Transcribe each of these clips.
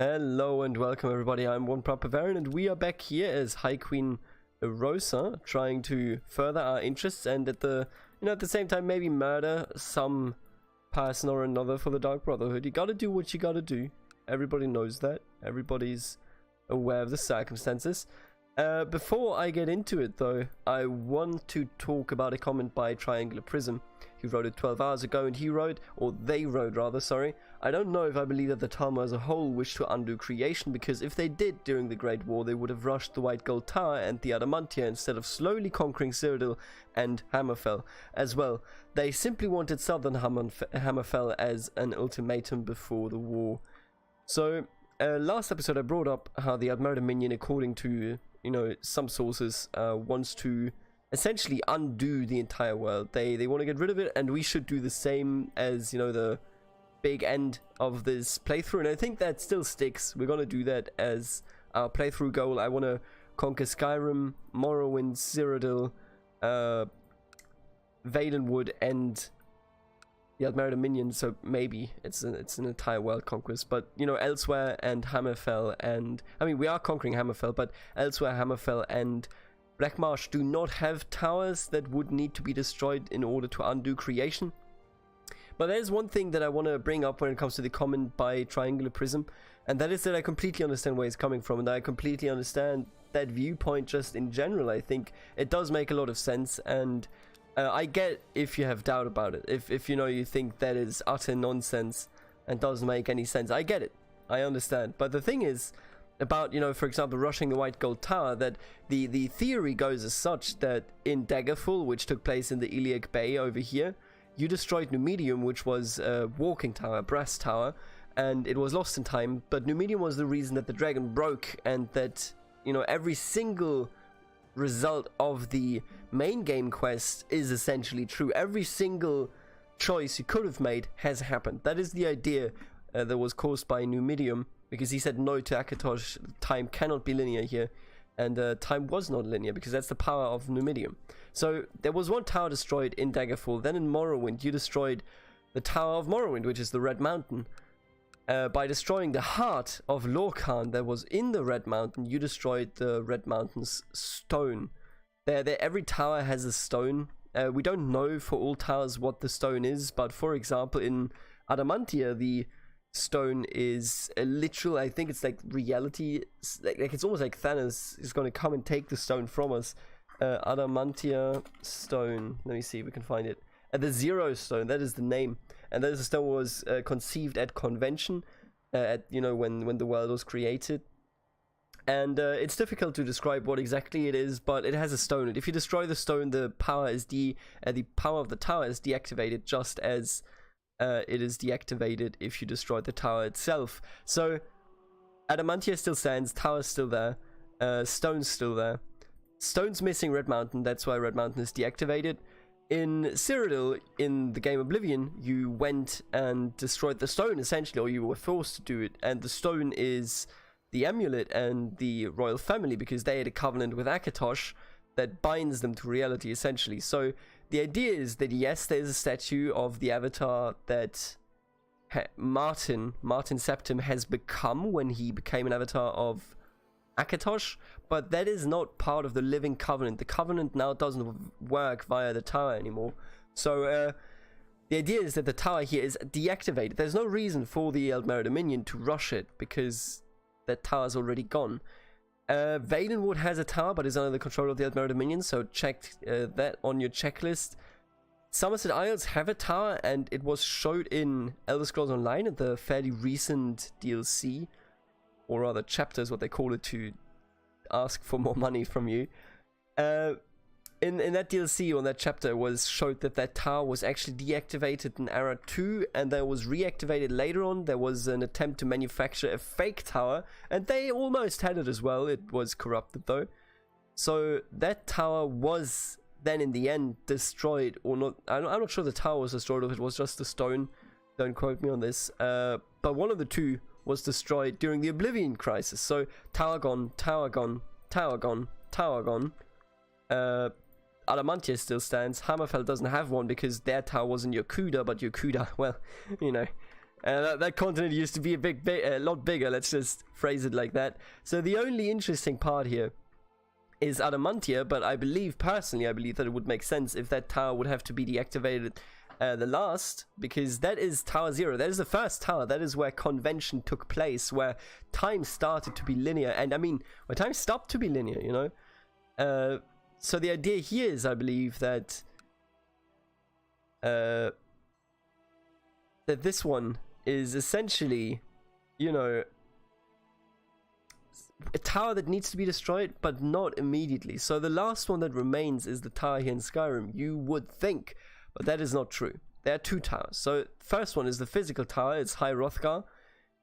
Hello and welcome everybody, I'm one proud Bavarian and we are back here as High Queen Rosa, trying to further our interests and at the same time maybe murder some person or another for the Dark Brotherhood. You gotta do what you gotta do. Everybody knows that. Everybody's aware of the circumstances. Before I get into it though, I want to talk about a comment by Triangular Prism. He wrote it 12 hours ago and he wrote, or they wrote rather, sorry, I don't know if I believe that the Talmud as a whole wished to undo creation, because if they did during the Great War, they would have rushed the White Gold Tower and the Adamantine instead of slowly conquering Cyrodiil and Hammerfell as well. They simply wanted southern Hammerfell as an ultimatum before the war. So, last episode I brought up how the Adamantine, according to some sources, wants to essentially undo the entire world. They want to get rid of it, and we should do the same as the big end of this playthrough, and I think that still sticks. We're gonna do that as our playthrough goal. I want to conquer Skyrim, Morrowind, Cyrodiil, Valenwood, and the Adamantine. So maybe it's an entire world conquest, but elsewhere and Hammerfell, and I mean we are conquering Hammerfell, but elsewhere Hammerfell and Blackmarsh do not have towers that would need to be destroyed in order to undo creation. But there's one thing that I want to bring up when it comes to the comment by Triangular Prism, and that is that I completely understand where he's coming from, and I completely understand that viewpoint just in general. I think it does make a lot of sense, and I get if you have doubt about it, if you think that is utter nonsense and doesn't make any sense. I get it, I understand. But the thing is about, for example, rushing the White Gold Tower, that the theory goes as such that in Daggerfall, which took place in the Iliac Bay over here, you destroyed Numidium, which was a walking tower, a brass tower, and it was lost in time, but Numidium was the reason that the dragon broke, and that, every single result of the main game quest is essentially true. Every single choice you could have made has happened. That is the idea that was caused by Numidium, because he said no to Akatosh. Time cannot be linear here, and time was not linear because that's the power of Numidium. So there was one tower destroyed in Daggerfall. Then in Morrowind you destroyed the Tower of Morrowind, which is the Red Mountain. By destroying the heart of Lorkhan that was in the Red Mountain, you destroyed the Red Mountain's stone. Every tower has a stone. We don't know for all towers what the stone is, but for example in Adamantia the stone is a literal, I think it's like reality, like it's almost like Thanos is going to come and take the stone from us. Adamantia stone, let me see if we can find it. The Zero Stone, that is the name, and that stone was conceived at convention, at when the world was created, and it's difficult to describe what exactly it is, but it has a stone, and if you destroy the stone, the power is the power of the tower is deactivated, just as it is deactivated if you destroy the tower itself. So Adamantia still stands, tower's still there, stone's still there. Stone's missing Red Mountain, that's why Red Mountain is deactivated. In Cyrodiil, in the game Oblivion, you went and destroyed the stone essentially, or you were forced to do it, and the stone is the amulet and the royal family, because they had a covenant with Akatosh that binds them to reality essentially. So the idea is that yes, there's a statue of the avatar that Martin Septim has become when he became an avatar of Akatosh, but that is not part of the living covenant. The covenant now doesn't work via the tower anymore. So the idea is that the tower here is deactivated. There's no reason for the Adamantine to rush it, because that tower's already gone. Valenwood has a tower, but is under the control of the Adamantine, so check that on your checklist. Somerset Isles have a tower, and it was showed in Elder Scrolls Online at the fairly recent DLC, or rather chapters, what they call it, to ask for more money from you. In that DLC, or that chapter, was showed that tower was actually deactivated in Era 2, and then was reactivated later on. There was an attempt to manufacture a fake tower, and they almost had it as well. It was corrupted though. So that tower was then in the end destroyed, or not. I'm not sure the tower was destroyed, or if it was just the stone. Don't quote me on this. But one of the two was destroyed during the Oblivion crisis. So tower gone, tower gone, tower gone, tower gone. Adamantia still stands. Hammerfell doesn't have one because their tower was in Yokuda, but Yokuda, well, That continent used to be a lot bigger, let's just phrase it like that. So the only interesting part here is Adamantia, but personally I believe that it would make sense if that tower would have to be deactivated the last, because that is Tower 0. That is the first tower. That is where convention took place, where time started to be linear, and I mean, where time stopped to be linear, you know? So the idea here is, I believe, that that this one is essentially, you know, a tower that needs to be destroyed, but not immediately. So the last one that remains is the tower here in Skyrim, you would think, but that is not true. There are two towers. So first one is the physical tower. It's High Hrothgar.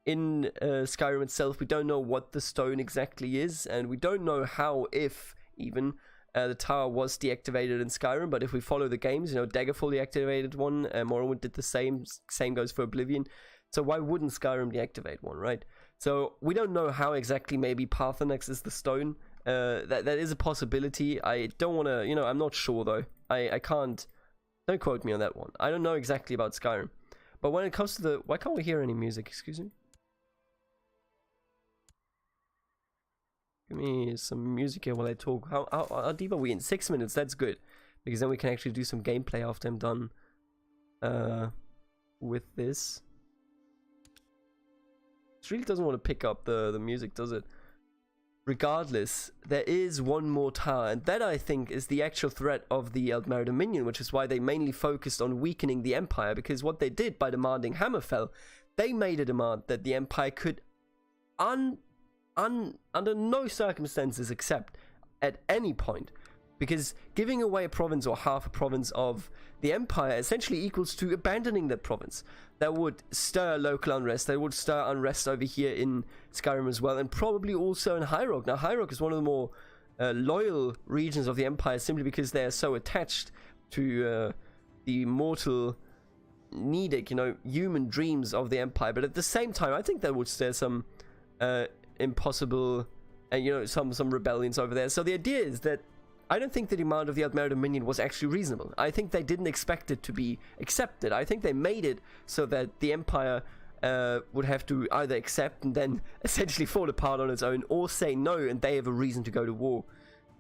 In Skyrim itself, we don't know what the stone exactly is, and we don't know how, if even, the tower was deactivated in Skyrim. But if we follow the games, you know, Daggerfall deactivated one, Morrowind did the same. Same goes for Oblivion. So why wouldn't Skyrim deactivate one, right? So we don't know how exactly. Maybe Parthenax is the stone. That is a possibility. I don't want to, you know, I'm not sure though. I can't. Don't quote me on that one. I don't know exactly about Skyrim. But when it comes to the... Why can't we hear any music? Excuse me? Give me some music here while I talk. How deep are we in? 6 minutes. That's good. Because then we can actually do some gameplay after I'm done with this. It really doesn't want to pick up the music, does it? Regardless, there is one more tower, and that I think is the actual threat of the Eldmeri Dominion, which is why they mainly focused on weakening the Empire, because what they did by demanding Hammerfell, they made a demand that the Empire could under no circumstances accept at any point, because giving away a province or half a province of the Empire essentially equals to abandoning that province. That would stir local unrest. That would stir unrest over here in Skyrim as well, and probably also in High Rock. Now, High Rock is one of the more loyal regions of the Empire, simply because they are so attached to the mortal Nedic, you know, human dreams of the Empire. But at the same time, I think that would stir some impossible, you know, some rebellions over there. So the idea is that I don't think the demand of the Eldmeri Dominion was actually reasonable. I think they didn't expect it to be accepted. I think they made it so that the Empire would have to either accept and then essentially fall apart on its own, or say no and they have a reason to go to war.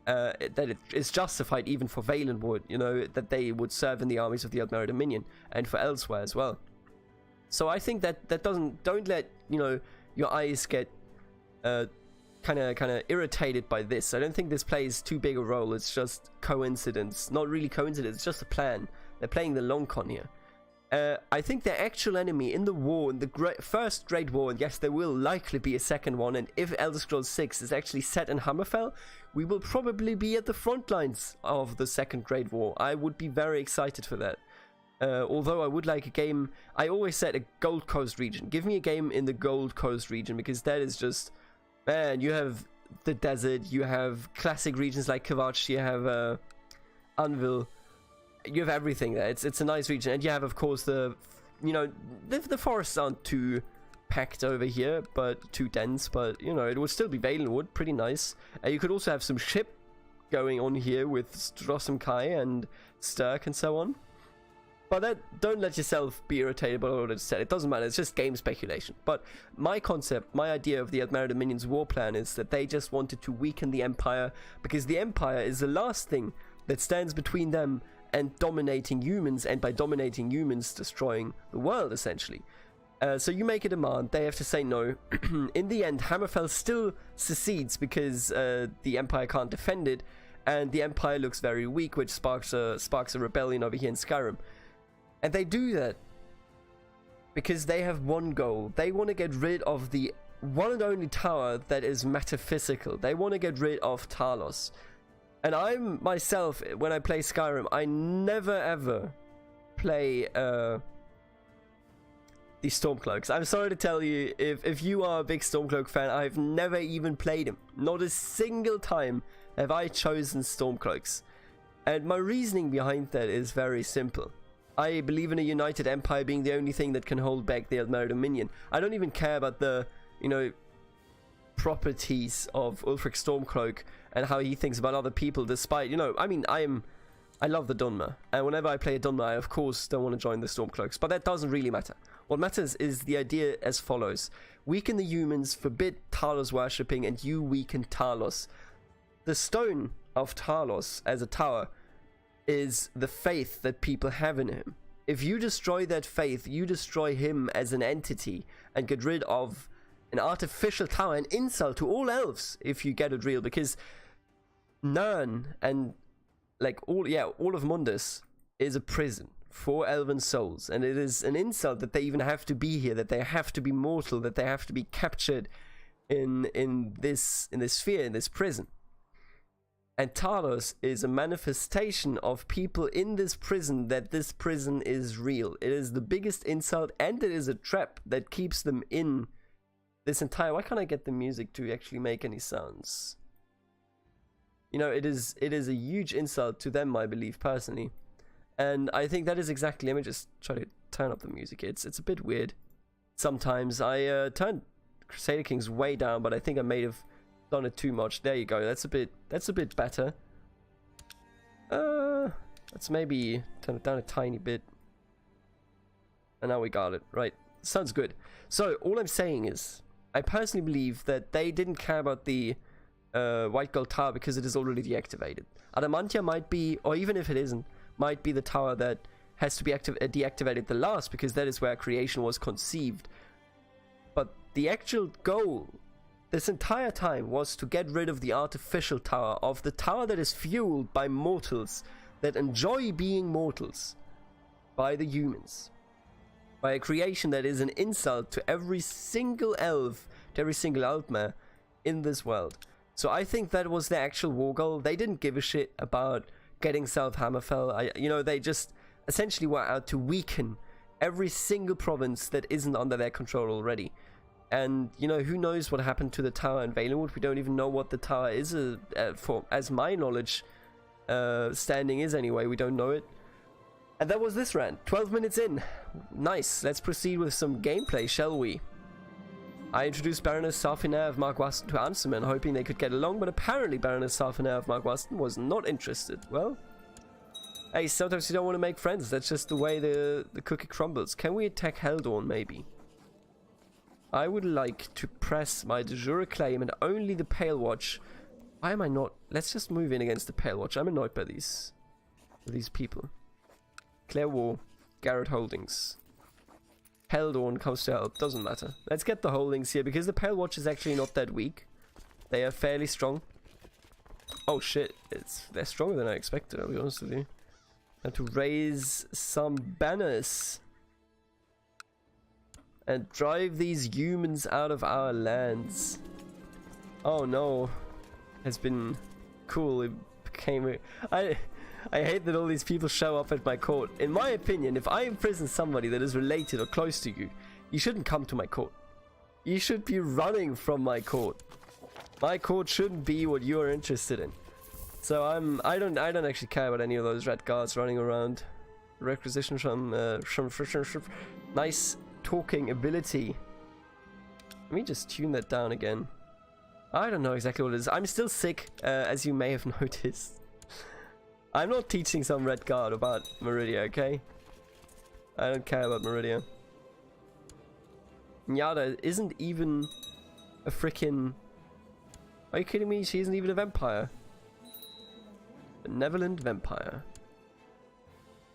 That it is justified even for Valenwood, you know, that they would serve in the armies of the Eldmeri Dominion, and for elsewhere as well. So I think that don't let, you know, your eyes get kind of irritated by this. I don't think this plays too big a role. It's just coincidence. Not really coincidence, it's just a plan. They're playing the long con here. I think the actual enemy in the war, in the first Great War, and yes, there will likely be a second one, and if Elder Scrolls 6 is actually set in Hammerfell, we will probably be at the front lines of the second Great War. I would be very excited for that. Although I would like a game, I always said a Gold Coast region. Give me a game in the Gold Coast region, because that is just... Man, you have the desert, you have classic regions like Kvatch, you have Anvil, you have everything there. It's a nice region, and you have, of course, the forests aren't too packed over here, but too dense, but, you know, it would still be Valenwood, pretty nice. You could also have some ship going on here with Strossum Kai and Sturk and so on. But don't let yourself be irritated by what I said. It doesn't matter. It's just game speculation. But my concept, my idea of the Eldmeri Dominion's war plan is that they just wanted to weaken the Empire, because the Empire is the last thing that stands between them and dominating humans, and by dominating humans, destroying the world, essentially. So you make a demand, they have to say no. In the end, Hammerfell still secedes because the Empire can't defend it, and the Empire looks very weak, which sparks a rebellion over here in Skyrim. And they do that because they have one goal. They want to get rid of the one and only tower that is metaphysical. They want to get rid of Talos. And I'm myself, when I play Skyrim, I never ever play the Stormcloaks. I'm sorry to tell you, if you are a big Stormcloak fan, I've never even played him. Not a single time have I chosen Stormcloaks. And my reasoning behind that is very simple. I believe in a united empire being the only thing that can hold back the Eldmeri Dominion. I don't even care about the, you know, properties of Ulfric Stormcloak and how he thinks about other people, despite, you know, I mean, I love the Dunmer, and whenever I play a Dunmer, I of course don't want to join the Stormcloaks, but that doesn't really matter. What matters is the idea as follows. Weaken the humans, forbid Talos worshipping, and you weaken Talos. The stone of Talos as a tower is the faith that people have in him. If you destroy that faith, you destroy him as an entity and get rid of an artificial tower, an insult to all elves if you get it real, because Nern and like all of Mundus is a prison for elven souls, and it is an insult that they even have to be here, that they have to be mortal, that they have to be captured in this sphere, in this prison. And Talos is a manifestation of people in this prison, that this prison is real. It is the biggest insult, and it is a trap that keeps them in this entire... Why can't I get the music to actually make any sounds? You know, it is a huge insult to them, I believe, personally. And I think that is exactly... Let me just try to turn up the music. It's a bit weird. Sometimes I turned Crusader Kings way down, but I think I may have done it too much. There you go. That's a bit better. Let's maybe turn it down a tiny bit. And now we got it. Right. Sounds good. So, all I'm saying is, I personally believe that they didn't care about the White Gold Tower because it is already deactivated. Adamantia might be, or even if it isn't, might be the tower that has to be deactivated the last, because that is where creation was conceived. But the actual goal this entire time was to get rid of the artificial tower, of the tower that is fueled by mortals that enjoy being mortals, by the humans, by a creation that is an insult to every single elf, to every single Altmer in this world. So I think that was their actual war goal. They didn't give a shit about getting South Hammerfell. You know, they just essentially were out to weaken every single province that isn't under their control already. And, you know, who knows what happened to the tower in Valenwood? We don't even know what the tower is, for, as my knowledge standing is anyway. We don't know it. And that was this rant. 12 minutes in. Nice. Let's proceed with some gameplay, shall we? I introduced Baroness Sarfinair of Mark Waston to answer men, hoping they could get along, but apparently Baroness Sarfinair of Mark Waston was not interested. Well, hey, sometimes you don't want to make friends. That's just the way the cookie crumbles. Can we attack Heldorn, maybe? I would like to press my de jure claim and only the Pale Watch. Why am I not? Let's just move in against the Pale Watch. I'm annoyed by these people. Claire War, Garrett Holdings. Heldorn comes to help. Doesn't matter. Let's get the Holdings here, because the Pale Watch is actually not that weak. They are fairly strong. Oh shit, they're stronger than I expected, I'll be honest with you. I have to raise some banners and drive these humans out of our lands. Oh no. Has been cool. It became I hate that all these people show up at my court. In my opinion, if I imprison somebody that is related or close to you, you shouldn't come to my court. You should be running from my court. My court shouldn't be what you are interested in. So I don't actually care about any of those red guards running around. Requisition from nice talking ability. Let me just tune that down again. I don't know exactly what it is. I'm still sick, as you may have noticed. I'm not teaching some red guard about Meridia, okay? I don't care about Meridia. Nyada isn't even a freaking... Are you kidding me? She isn't even a vampire. Benevolent vampire.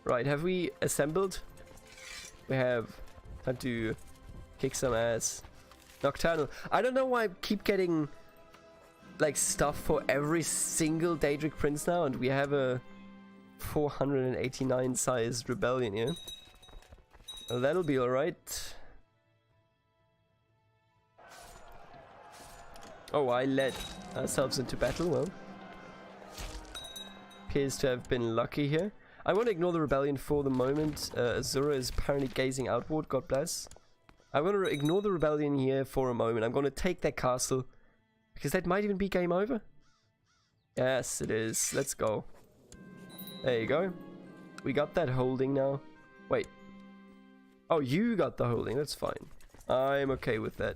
Right, have we assembled? We have. Time to kick some ass. Nocturnal. I don't know why I keep getting like stuff for every single Daedric Prince now, and we have a 489 size rebellion here. Well, that'll be alright. Oh, I led ourselves into battle. Well, appears to have been lucky here. I want to ignore the rebellion for the moment. Azura is apparently gazing outward, God bless. I want to ignore the rebellion here for a moment. I'm going to take their castle, because that might even be game over. Yes, it is. Let's go. There you go. We got that holding now. Wait. Oh, you got the holding. That's fine. I'm okay with that.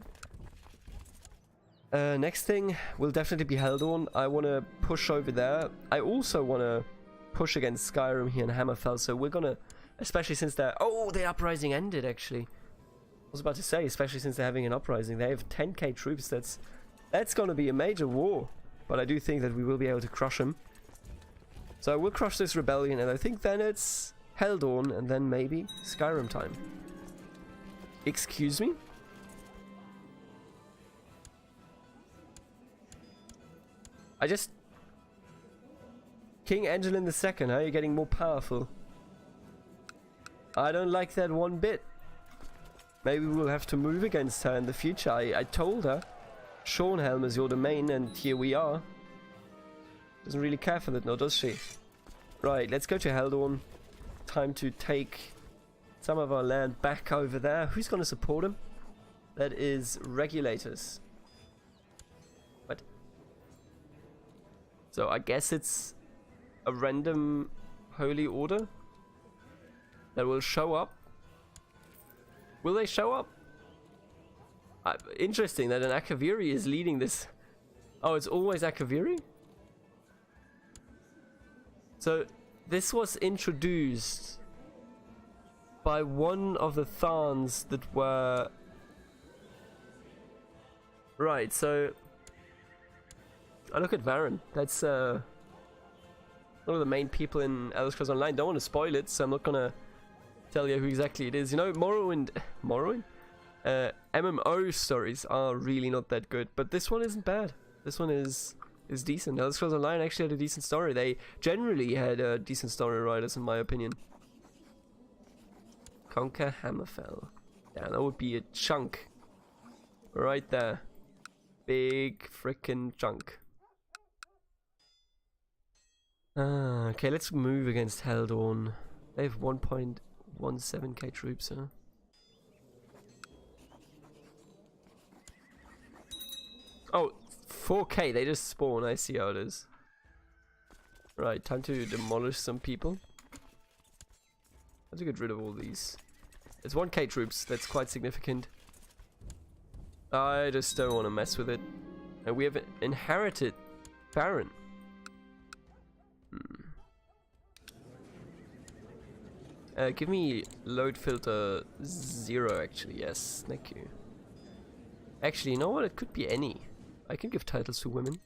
Next thing will definitely be Heldorn. I want to push over there. I also want to push against Skyrim here in Hammerfell, so we're gonna, especially since they're... Oh, the uprising ended, actually. was about to say, especially since they're having an uprising. They have 10k troops. That's going to be a major war. But I do think that we will be able to crush them. So we'll crush this rebellion, and I think then it's Helldawn, and then maybe Skyrim time. Excuse me? King Angelin II, huh? You're getting more powerful. I don't like that one bit. Maybe we'll have to move against her in the future. I told her, Schornhelm is your domain, and here we are. Doesn't really care for that, no, does she? Right, let's go to Helldawn. Time to take some of our land back over there. Who's going to support him? That is Regulators. What? So I guess it's a random holy order that will show up. Will they show up? Interesting that an Akaviri is leading this. Oh, it's always Akaviri? So this was introduced by one of the Thans that were... Right, so... I look at Varen. That's one of the main people in Elder Scrolls Online. Don't want to spoil it, so I'm not gonna tell you who exactly it is. You know, Morrowind? MMO stories are really not that good, but this one isn't bad. This one is decent. Elder Scrolls Online actually had a decent story. They generally had decent story writers, in my opinion. Conquer Hammerfell. Yeah, that would be a chunk. Right there. Big frickin' chunk. Okay, let's move against Helldawn. They have 1.17k troops, huh? Oh, 4k, they just spawn, I see how it is. Right, time to demolish some people. Have to get rid of all these. It's 1k troops, that's quite significant. I just don't want to mess with it. And we have inherited Baron. Give me load filter 0 actually, yes, thank you. Actually, you know what, it could be any. I can give titles to women.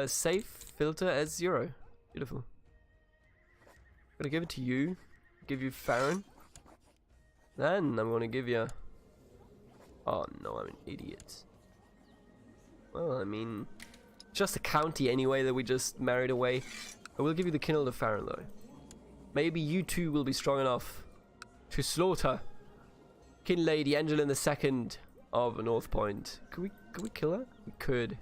Save filter as 0. Beautiful. Gonna give it to you. Give you Farron. Then I'm gonna give you... Oh no, I'm an idiot. Well, I mean... Just a county anyway that we just married away. I will give you the Kindle of Farron though. Maybe you two will be strong enough to slaughter King Lady Angelin II of North Point. Could we kill her? We could.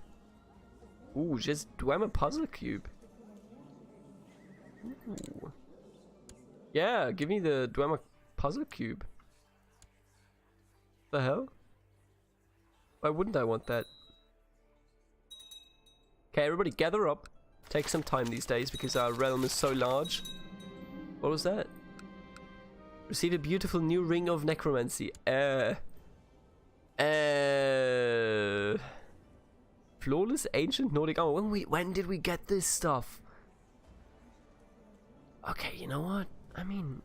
Ooh, just Dwemer Puzzle Cube. Ooh. Yeah, give me the Dwemer Puzzle Cube. The hell? Why wouldn't I want that? Okay, everybody gather up. Take some time these days because our realm is so large. What was that? Receive a beautiful new ring of necromancy. Flawless ancient Nordic armor. When did we get this stuff? Okay, you know what? I mean,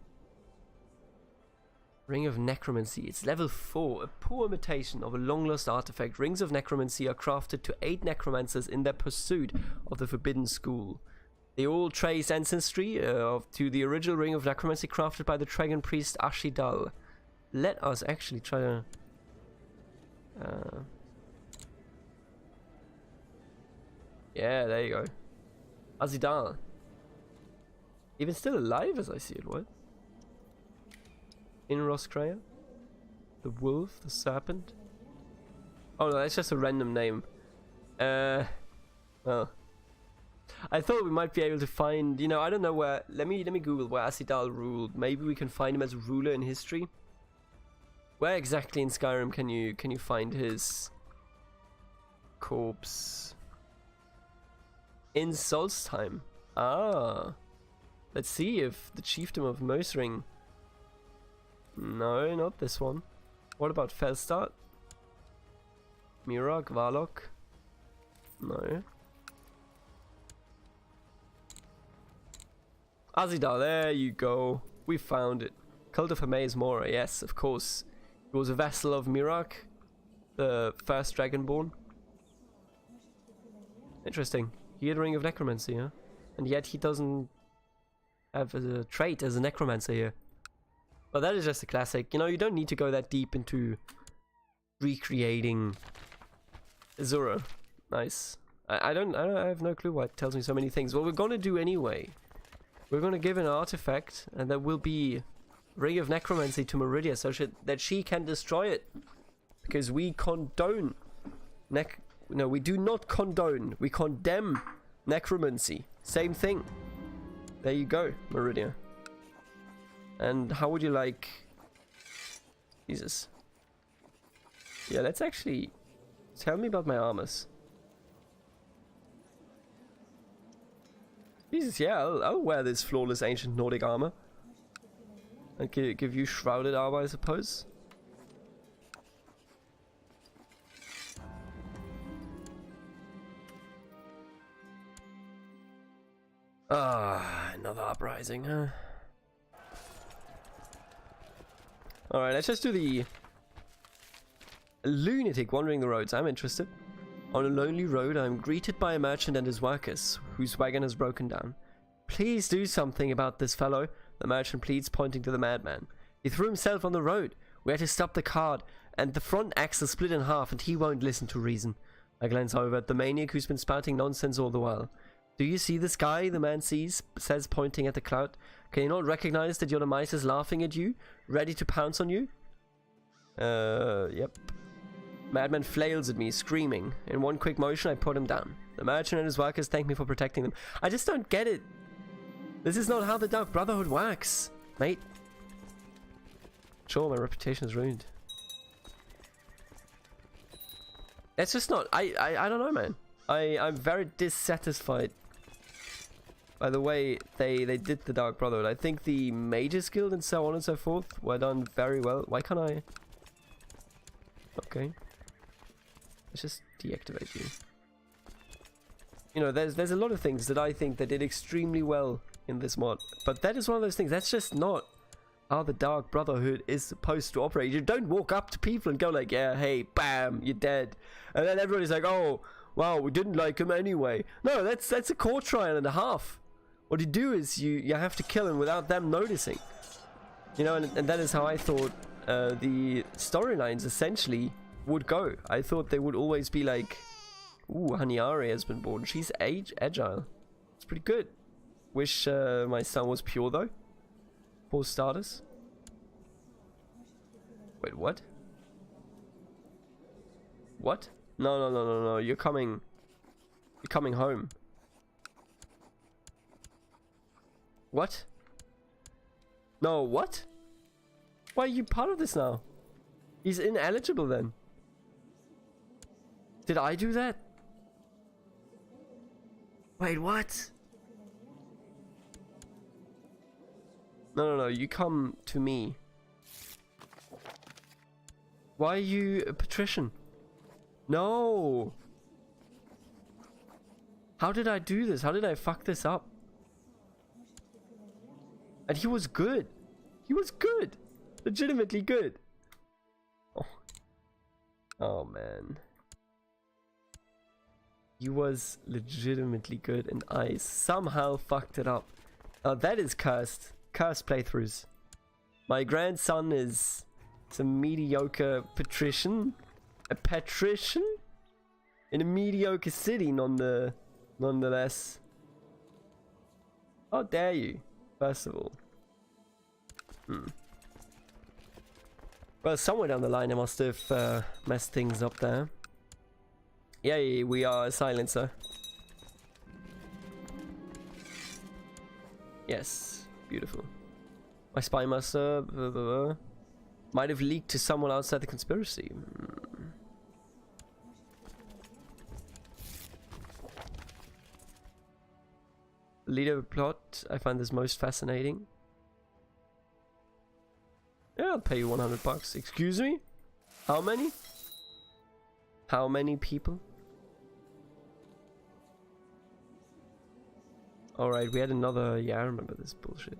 Ring of Necromancy. It's level 4. A poor imitation of a long-lost artifact. Rings of Necromancy are crafted to aid necromancers in their pursuit of the Forbidden School. They all trace ancestry to the original Ring of Necromancy crafted by the dragon priest Ashidal. Let us actually try to... yeah, there you go. Azidal. Even still alive as I see it, what? Inroskrea? The wolf? The serpent? Oh no, that's just a random name. Well... I thought we might be able to find, you know, I don't know where, let me Google where Asidal ruled. Maybe we can find him as a ruler in history. Where exactly in Skyrim can you find his corpse? In Solstheim. Ah. Let's see if the chiefdom of Mosring. No, not this one. What about Felstad? Mirag, Varlok? No. Azidal, there you go. We found it. Cult of Hermes Mora, yes, of course. He was a vassal of Mirak, the first Dragonborn. Interesting. He had a ring of necromancy, huh? And yet he doesn't have a trait as a necromancer here. But that is just a classic. You know, you don't need to go that deep into recreating Azura. Nice. I have no clue why it tells me so many things. What we're gonna do anyway, we're gonna give an artifact, and that will be Ring of Necromancy to Meridia, so that she can destroy it. Because we condone no, we do not condone. We condemn necromancy. Same thing. There you go, Meridia. And how would you like... Jesus. Yeah, let's actually... Tell me about my armors. Jesus, yeah, I'll wear this flawless ancient Nordic armor. And give you shrouded armor, I suppose. Ah, another uprising, huh? Alright, let's just do the lunatic wandering the roads. I'm interested. On a lonely road, I am greeted by a merchant and his workers, whose wagon has broken down. Please do something about this fellow, the merchant pleads, pointing to the madman. He threw himself on the road. We had to stop the cart, and the front axle split in half, and he won't listen to reason. I glance over at the maniac who's been spouting nonsense all the while. Do you see this guy? The man says, pointing at the cloud. Can you not recognize that your demise is laughing at you, ready to pounce on you? Yep. Madman flails at me, screaming. In one quick motion, I put him down. The merchant and his workers thank me for protecting them. I just don't get it. This is not how the Dark Brotherhood works, mate. Sure, my reputation is ruined. It's just not... I don't know, man. I'm very dissatisfied by the way they did the Dark Brotherhood. I think the Mages Guild and so on and so forth were done very well. Why can't I... Okay. Let's just deactivate you. You know, there's a lot of things that I think they did extremely well in this mod. But that is one of those things. That's just not how the Dark Brotherhood is supposed to operate. You don't walk up to people and go like, yeah, hey, bam, you're dead. And then everybody's like, oh, wow, we didn't like him anyway. No, that's a court trial and a half. What you do is you have to kill him without them noticing. You know, and that is how I thought the storylines essentially would go. I thought they would always be like, ooh, Haniari has been born. She's agile. It's pretty good. Wish my son was pure though. For starters. Wait, what? What? No. You're coming home. What? No, what? Why are you part of this now? He's ineligible then. Did I do that? Wait, what? No, you come to me. Why are you a patrician? No! How did I do this? How did I fuck this up? And he was good. He was good. Legitimately good. Oh man. He was legitimately good and I somehow fucked it up. That is cursed. Cursed playthroughs. My grandson is a mediocre patrician. A patrician? In a mediocre city nonetheless. How dare you? First of all. Well, somewhere down the line I must have messed things up there. Yay, we are a silencer. Yes, beautiful. My spy master might have leaked to someone outside the conspiracy. Leader of the plot, I find this most fascinating. Yeah, I'll pay you 100 bucks. Excuse me? How many? How many people? Alright, we had another... Yeah, I remember this bullshit.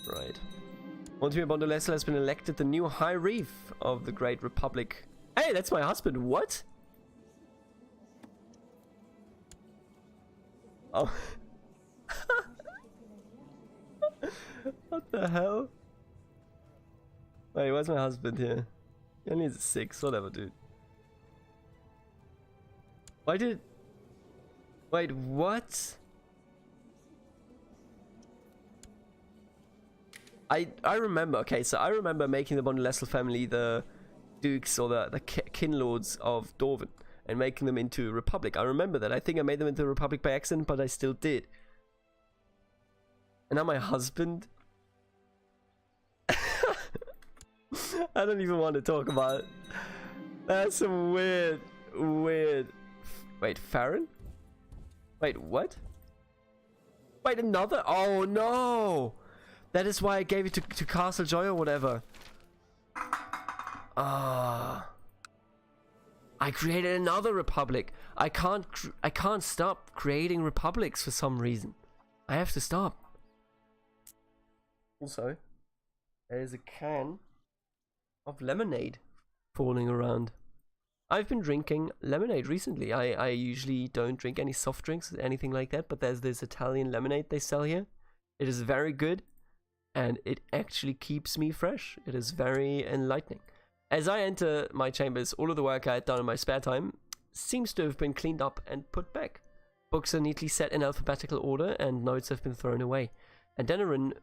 Right. Montemir Bondolesel has been elected the new High Reef of the Great Republic. Hey, that's my husband. What? Oh. What the hell? Wait, where's my husband here? He only has a 6. Whatever, dude. Why did... Wait, what? I remember, okay, so I remember making the Bondolesel family the dukes or the kin lords of Dorven and making them into a republic. I remember that. I think I made them into a republic by accident, but I still did. And now my husband... I don't even want to talk about it. That's some weird... Wait, Farron? Wait, what? Wait, another? Oh no! That is why I gave it to Castle Joy or whatever. Ah. I created another republic. I can't stop creating republics for some reason. I have to stop. Also, there is a can of lemonade falling around. I've been drinking lemonade recently. I usually don't drink any soft drinks or anything like that, but there's this Italian lemonade they sell here. It is very good, and it actually keeps me fresh. It is very enlightening. As I enter my chambers, all of the work I had done in my spare time seems to have been cleaned up and put back. Books are neatly set in alphabetical order, and notes have been thrown away. And Direnni,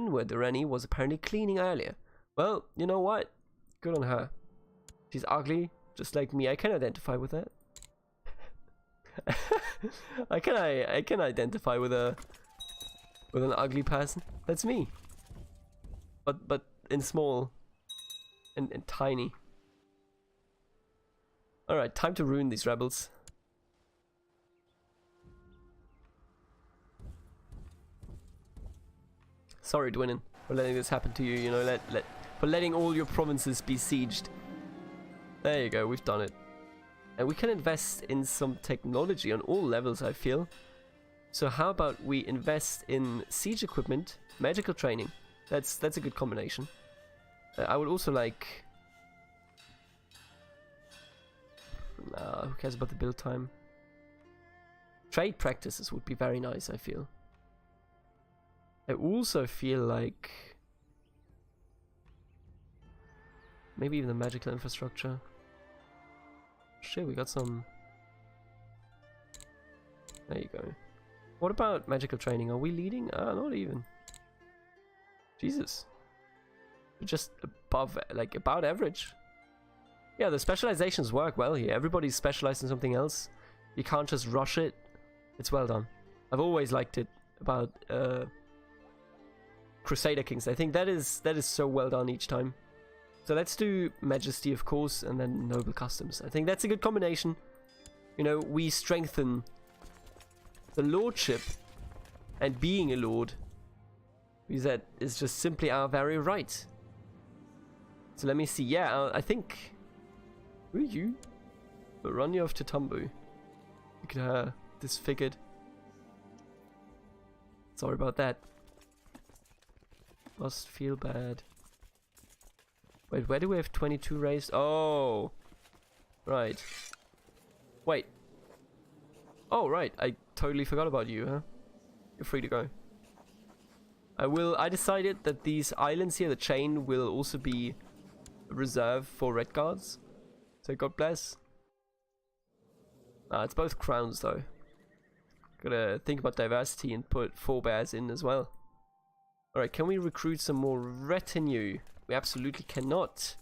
where Direnni was apparently cleaning earlier. Well, you know what? Good on her. She's ugly, just like me. I can identify with that. I can identify with an ugly person. That's me. But in small and tiny. All right, time to ruin these rebels. Sorry, Dwinnen, for letting this happen to you. You know, for letting all your provinces be sieged. There you go, we've done it. And we can invest in some technology on all levels, I feel. So how about we invest in siege equipment, magical training. That's a good combination. I would also like... Nah, who cares about the build time? Trade practices would be very nice, I feel. I also feel like... maybe even the magical infrastructure. Shit, we got some... There you go. What about magical training? Are we leading? Not even. Jesus. We're just above, like, about average. Yeah, the specializations work well here. Everybody's specialized in something else. You can't just rush it. It's well done. I've always liked it about Crusader Kings. I think that is so well done each time. So let's do Majesty, of course, and then Noble Customs. I think that's a good combination. You know, we strengthen the lordship and being a lord, because that is just simply our very right. So let me see. Yeah, I think... Who are you? Barony of Tatumbu. Look at her, disfigured. Sorry about that. Must feel bad. Wait, where do we have 22 raised? Oh! Right. Wait. Oh, right. I totally forgot about you, huh? You're free to go. I decided that these islands here, the chain, will also be reserved for red guards. So God bless. It's both crowns though. Gotta think about diversity and put forebears in as well. Alright, can we recruit some more retinue? We absolutely cannot.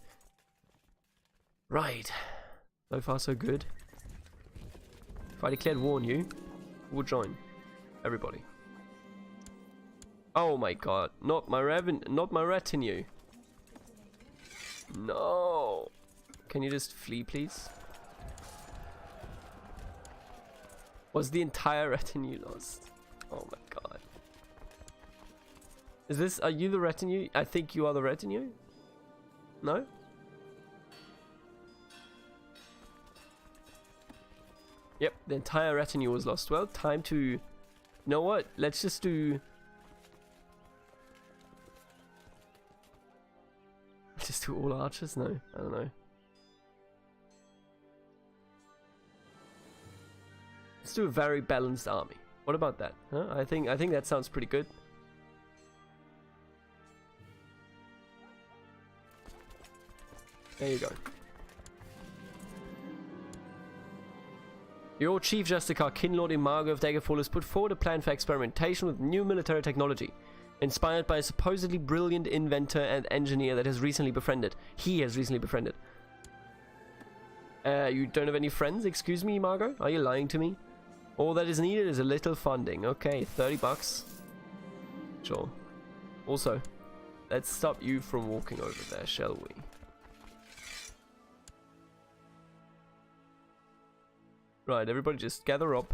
Right. So far so good. If I declared war on you, we'll join. Everybody. Oh my god. Not my retinue. No. Can you just flee, please? Was the entire retinue lost? Oh my god. Is this... Are you the retinue? I think you are the retinue? No? Yep, the entire retinue was lost. Well, time to... You know what? Let's just do... to all archers? No, I don't know. Let's do a very balanced army. What about that? Huh? I think that sounds pretty good. There you go. Your Chief Justicar, Kinlord Imago of Daggerfall, has put forward a plan for experimentation with new military technology, inspired by a supposedly brilliant inventor and engineer that has recently befriended. He has recently befriended. You don't have any friends? Excuse me, Imago? Are you lying to me? All that is needed is a little funding. Okay, 30 bucks. Sure. Also, let's stop you from walking over there, shall we? Right, everybody just gather up.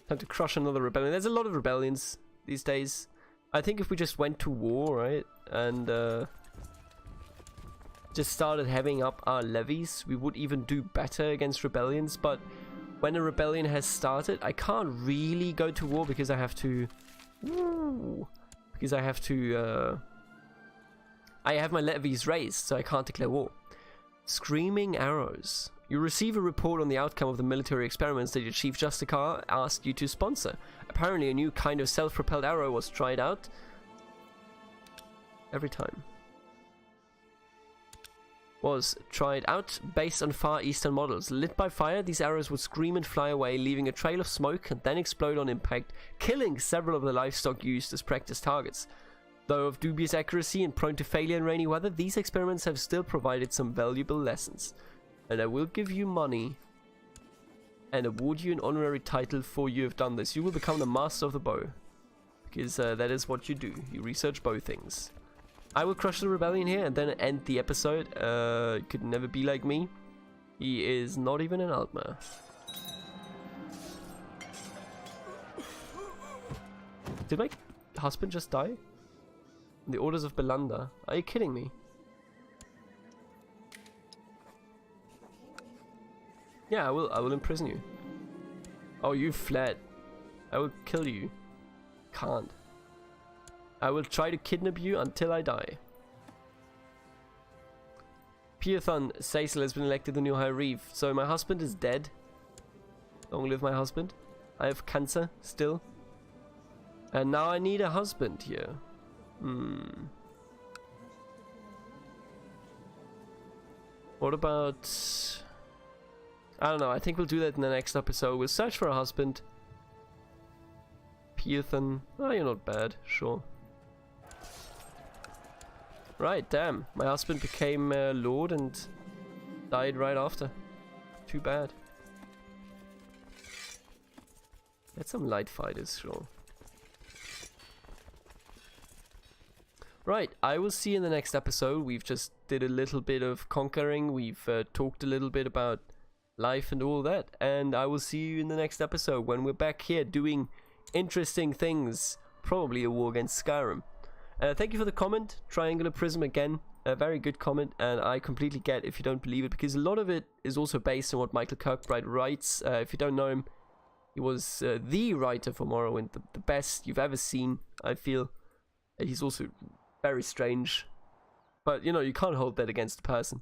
Time to crush another rebellion. There's a lot of rebellions these days. I think if we just went to war, right, and just started having up our levies, we would even do better against rebellions. But when a rebellion has started, I can't really go to war because I have to... I have my levies raised, so I can't declare war. Screaming arrows. You receive a report on the outcome of the military experiments that your Chief Justicar asked you to sponsor. Apparently a new kind of self-propelled arrow was tried out. Every time. Was tried out based on Far Eastern models. Lit by fire, these arrows would scream and fly away, leaving a trail of smoke and then explode on impact, killing several of the livestock used as practice targets. Though of dubious accuracy and prone to failure in rainy weather, these experiments have still provided some valuable lessons. And I will give you money and award you an honorary title for you have done this. You will become the master of the bow. Because that is what you do. You research bow things. I will crush the rebellion here and then end the episode. It could never be like me. He is not even an Altmer. Did my husband just die? The orders of Belanda. Are you kidding me? Yeah, I will imprison you. Oh, you fled. I will kill you. Can't. I will try to kidnap you until I die. Piathon Cecil has been elected the new High Reeve. So my husband is dead. Long live my husband. I have cancer still. And now I need a husband here. What about... I don't know, I think we'll do that in the next episode. We'll search for a husband. Piathon. Oh, you're not bad, sure. Right, damn. My husband became Lord and died right after. Too bad. Get some light fighters, sure. Right, I will see you in the next episode. We've just did a little bit of conquering. We've talked a little bit about life and all that. And I will see you in the next episode when we're back here doing interesting things. Probably a war against Skyrim. Thank you for the comment, Triangular Prism again. A very good comment, and I completely get if you don't believe it, because a lot of it is also based on what Michael Kirkbride writes. If you don't know him, he was the writer for Morrowind, the best you've ever seen, I feel. He's also very strange, but you know, you can't hold that against a person.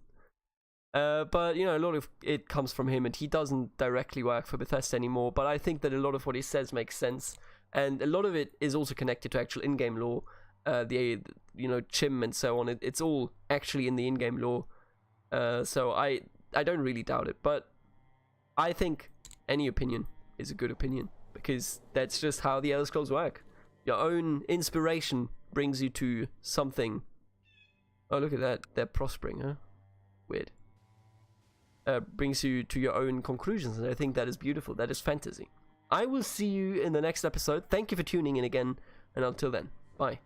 But you know, a lot of it comes from him, and he doesn't directly work for Bethesda anymore, but I think that a lot of what he says makes sense, and a lot of it is also connected to actual in-game lore. You know, Chim and so on, it's all actually in the in-game lore, so I don't really doubt it, but I think any opinion is a good opinion, because that's just how the Elder Scrolls work. Your own inspiration brings you to something. Oh, look at that, they're prospering, huh? Weird. Brings you to your own conclusions, and I think that is beautiful. That is fantasy. I will see you in the next episode. Thank you for tuning in again, and until then, bye.